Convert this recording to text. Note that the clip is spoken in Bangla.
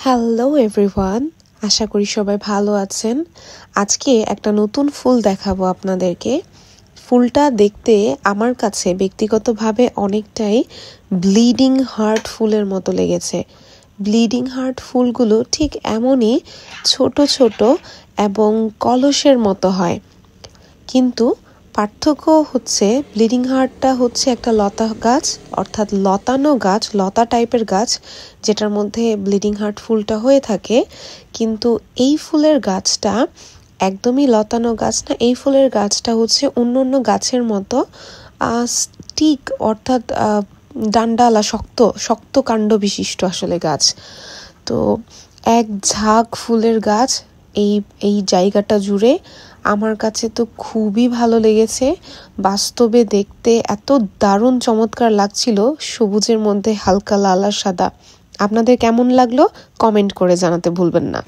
হ্যালো এভরিওয়ান, আশা করি সবাই ভালো আছেন। আজকে একটা নতুন ফুল দেখাবো আপনাদেরকে। ফুলটা দেখতে আমার কাছে ব্যক্তিগতভাবে অনেকটাই ব্লিডিং হার্ট ফুলের মতো লেগেছে। ব্লিডিং হার্ট ফুলগুলো ঠিক এমনই ছোট ছোট এবং কলসের মতো হয়, কিন্তু পার্থক্য হচ্ছে ব্লিডিং হার্টটা হচ্ছে একটা লতা গাছ, অর্থাৎ লতানো গাছ, লতা টাইপের গাছ, যেটার মধ্যে ব্লিডিং হার্ট ফুলটা হয়ে থাকে। কিন্তু এই ফুলের গাছটা একদমই লতানো গাছ না। এই ফুলের গাছটা হচ্ছে অন্য গাছের মতো স্টিক, অর্থাৎ ডান্ডালা, শক্ত শক্ত কাণ্ড বিশিষ্ট আসলে গাছ। তো এক ঝাঁক ফুলের গাছ এই জায়গাটা জুড়ে আমার কাছে তো খুবই ভালো লেগেছে। বাস্তবে দেখতে এত দারুণ চমৎকার লাগছিল, সবুজের মধ্যে হালকা লাল আর সাদা। আপনাদের কেমন লাগলো কমেন্ট করে জানাতে ভুলবেন না।